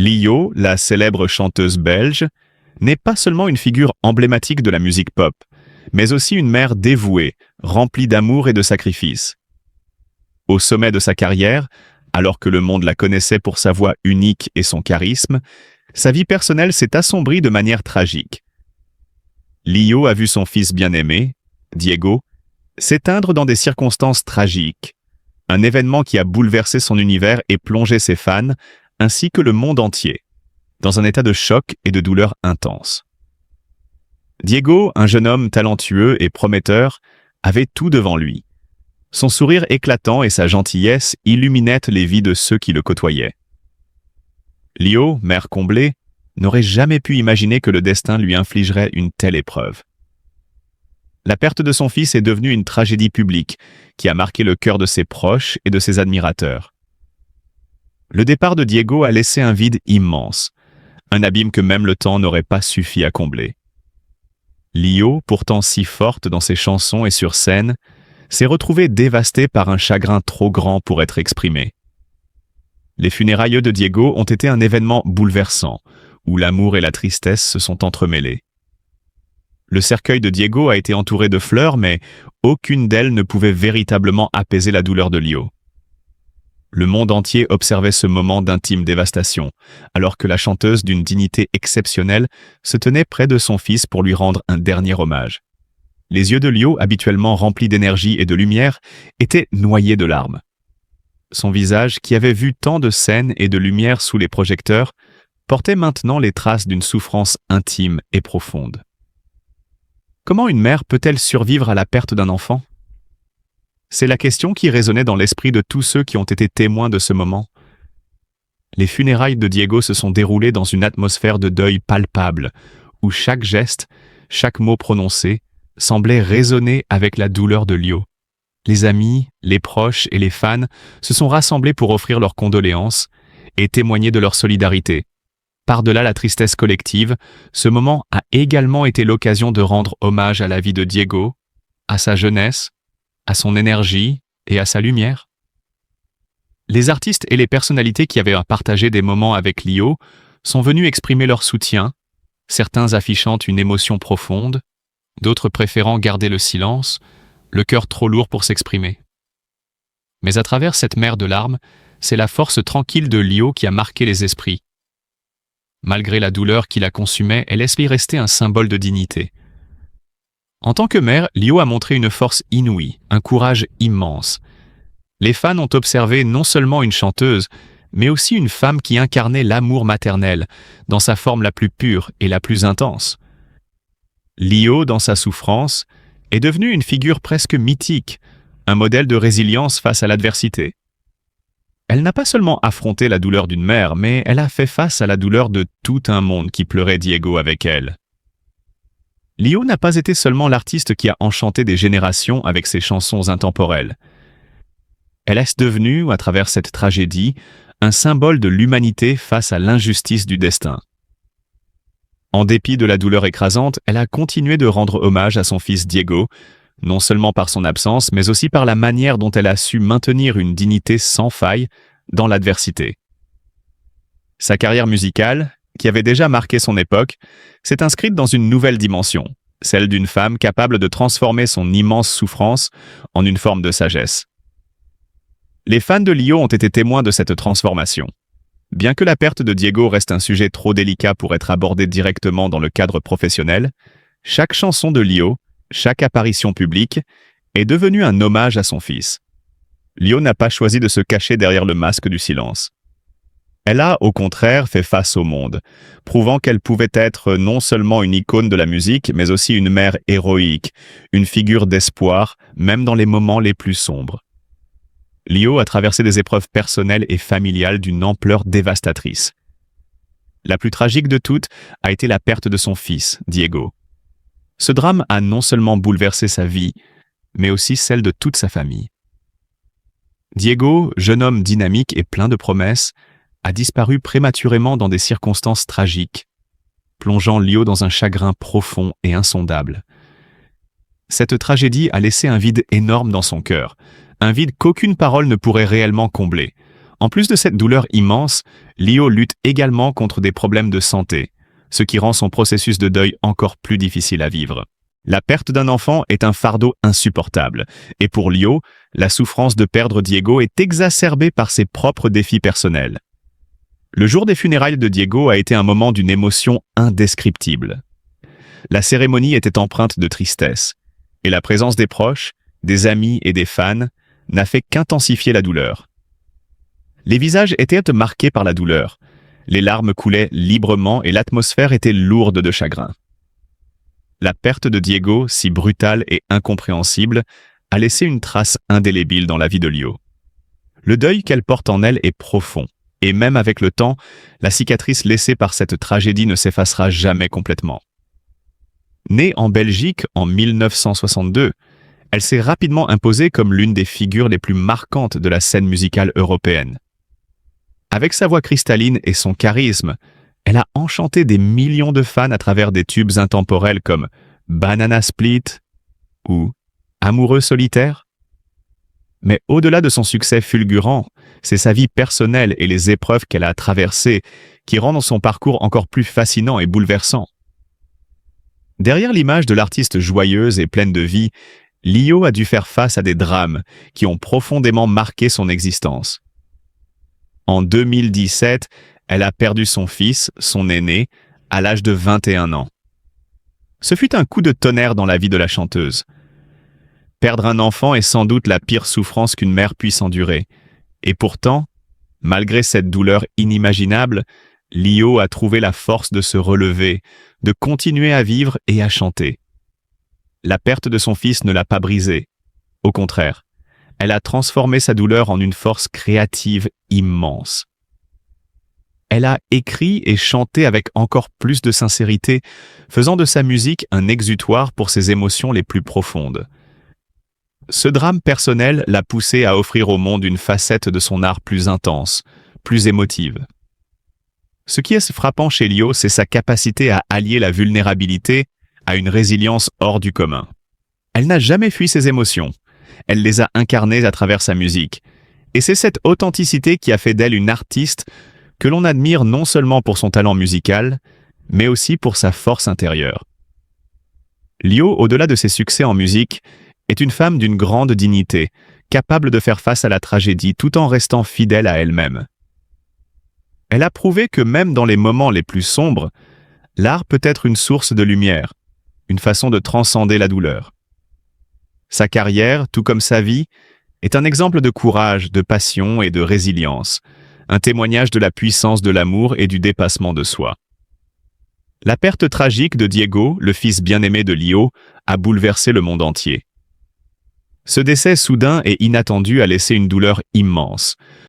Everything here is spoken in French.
Lio, la célèbre chanteuse belge, n'est pas seulement une figure emblématique de la musique pop, mais aussi une mère dévouée, remplie d'amour et de sacrifice. Au sommet de sa carrière, alors que le monde la connaissait pour sa voix unique et son charisme, sa vie personnelle s'est assombrie de manière tragique. Lio a vu son fils bien-aimé, Diego, s'éteindre dans des circonstances tragiques, un événement qui a bouleversé son univers et plongé ses fans, ainsi que le monde entier, dans un état de choc et de douleur intense. Diego, un jeune homme talentueux et prometteur, avait tout devant lui. Son sourire éclatant et sa gentillesse illuminaient les vies de ceux qui le côtoyaient. Lio, mère comblée, n'aurait jamais pu imaginer que le destin lui infligerait une telle épreuve. La perte de son fils est devenue une tragédie publique qui a marqué le cœur de ses proches et de ses admirateurs. Le départ de Diego a laissé un vide immense, un abîme que même le temps n'aurait pas suffi à combler. Lio, pourtant si forte dans ses chansons et sur scène, s'est retrouvée dévastée par un chagrin trop grand pour être exprimé. Les funérailles de Diego ont été un événement bouleversant, où l'amour et la tristesse se sont entremêlés. Le cercueil de Diego a été entouré de fleurs, mais aucune d'elles ne pouvait véritablement apaiser la douleur de Lio. Le monde entier observait ce moment d'intime dévastation, alors que la chanteuse d'une dignité exceptionnelle se tenait près de son fils pour lui rendre un dernier hommage. Les yeux de Lio, habituellement remplis d'énergie et de lumière, étaient noyés de larmes. Son visage, qui avait vu tant de scènes et de lumière sous les projecteurs, portait maintenant les traces d'une souffrance intime et profonde. Comment une mère peut-elle survivre à la perte d'un enfant? C'est la question qui résonnait dans l'esprit de tous ceux qui ont été témoins de ce moment. Les funérailles de Diego se sont déroulées dans une atmosphère de deuil palpable, où chaque geste, chaque mot prononcé, semblait résonner avec la douleur de Lio. Les amis, les proches et les fans se sont rassemblés pour offrir leurs condoléances et témoigner de leur solidarité. Par-delà la tristesse collective, ce moment a également été l'occasion de rendre hommage à la vie de Diego, à sa jeunesse, à son énergie et à sa lumière. Les artistes et les personnalités qui avaient partagé des moments avec Lio sont venus exprimer leur soutien, certains affichant une émotion profonde, d'autres préférant garder le silence, le cœur trop lourd pour s'exprimer. Mais à travers cette mer de larmes, c'est la force tranquille de Lio qui a marqué les esprits. Malgré la douleur qui la consumait, elle laisse y rester un symbole de dignité. En tant que mère, Lio a montré une force inouïe, un courage immense. Les fans ont observé non seulement une chanteuse, mais aussi une femme qui incarnait l'amour maternel, dans sa forme la plus pure et la plus intense. Lio, dans sa souffrance, est devenue une figure presque mythique, un modèle de résilience face à l'adversité. Elle n'a pas seulement affronté la douleur d'une mère, mais elle a fait face à la douleur de tout un monde qui pleurait Diego avec elle. Lio n'a pas été seulement l'artiste qui a enchanté des générations avec ses chansons intemporelles. Elle est devenue, à travers cette tragédie, un symbole de l'humanité face à l'injustice du destin. En dépit de la douleur écrasante, elle a continué de rendre hommage à son fils Diego, non seulement par son absence, mais aussi par la manière dont elle a su maintenir une dignité sans faille dans l'adversité. Sa carrière musicale, qui avait déjà marqué son époque, s'est inscrite dans une nouvelle dimension, celle d'une femme capable de transformer son immense souffrance en une forme de sagesse. Les fans de Lio ont été témoins de cette transformation. Bien que la perte de Diego reste un sujet trop délicat pour être abordé directement dans le cadre professionnel, chaque chanson de Lio, chaque apparition publique, est devenue un hommage à son fils. Lio n'a pas choisi de se cacher derrière le masque du silence. Elle a, au contraire, fait face au monde, prouvant qu'elle pouvait être non seulement une icône de la musique, mais aussi une mère héroïque, une figure d'espoir, même dans les moments les plus sombres. Lio a traversé des épreuves personnelles et familiales d'une ampleur dévastatrice. La plus tragique de toutes a été la perte de son fils, Diego. Ce drame a non seulement bouleversé sa vie, mais aussi celle de toute sa famille. Diego, jeune homme dynamique et plein de promesses, a disparu prématurément dans des circonstances tragiques, plongeant Lio dans un chagrin profond et insondable. Cette tragédie a laissé un vide énorme dans son cœur, un vide qu'aucune parole ne pourrait réellement combler, En plus de cette douleur immense, Lio lutte également contre des problèmes de santé, ce qui rend son processus de deuil encore plus difficile à vivre. La perte d'un enfant est un fardeau insupportable, et pour Lio, la souffrance de perdre Diego est exacerbée par ses propres défis personnels. Le jour des funérailles de Diego a été un moment d'une émotion indescriptible. La cérémonie était empreinte de tristesse, et la présence des proches, des amis et des fans n'a fait qu'intensifier la douleur. Les visages étaient marqués par la douleur, les larmes coulaient librement et l'atmosphère était lourde de chagrin. La perte de Diego, si brutale et incompréhensible, a laissé une trace indélébile dans la vie de Lio. Le deuil qu'elle porte en elle est profond, et même avec le temps, la cicatrice laissée par cette tragédie ne s'effacera jamais complètement. Née en Belgique en 1962, elle s'est rapidement imposée comme l'une des figures les plus marquantes de la scène musicale européenne. Avec sa voix cristalline et son charisme, elle a enchanté des millions de fans à travers des tubes intemporels comme Banana Split ou Amoureux solitaire. Mais au-delà de son succès fulgurant, c'est sa vie personnelle et les épreuves qu'elle a traversées qui rendent son parcours encore plus fascinant et bouleversant. Derrière l'image de l'artiste joyeuse et pleine de vie, Lio a dû faire face à des drames qui ont profondément marqué son existence. En 2017, elle a perdu son fils, son aîné, à l'âge de 21 ans. Ce fut un coup de tonnerre dans la vie de la chanteuse. Perdre un enfant est sans doute la pire souffrance qu'une mère puisse endurer. Et pourtant, malgré cette douleur inimaginable, Lio a trouvé la force de se relever, de continuer à vivre et à chanter. La perte de son fils ne l'a pas brisée. Au contraire, elle a transformé sa douleur en une force créative immense. Elle a écrit et chanté avec encore plus de sincérité, faisant de sa musique un exutoire pour ses émotions les plus profondes. Ce drame personnel l'a poussée à offrir au monde une facette de son art plus intense, plus émotive. Ce qui est frappant chez Lio, c'est sa capacité à allier la vulnérabilité à une résilience hors du commun. Elle n'a jamais fui ses émotions. Elle les a incarnées à travers sa musique. Et c'est cette authenticité qui a fait d'elle une artiste que l'on admire non seulement pour son talent musical, mais aussi pour sa force intérieure. Lio, au-delà de ses succès en musique, est une femme d'une grande dignité, capable de faire face à la tragédie tout en restant fidèle à elle-même. Elle a prouvé que même dans les moments les plus sombres, l'art peut être une source de lumière, une façon de transcender la douleur. Sa carrière, tout comme sa vie, est un exemple de courage, de passion et de résilience, un témoignage de la puissance de l'amour et du dépassement de soi. La perte tragique de Diego, le fils bien-aimé de Lio, a bouleversé le monde entier. Ce décès soudain et inattendu a laissé une douleur immense,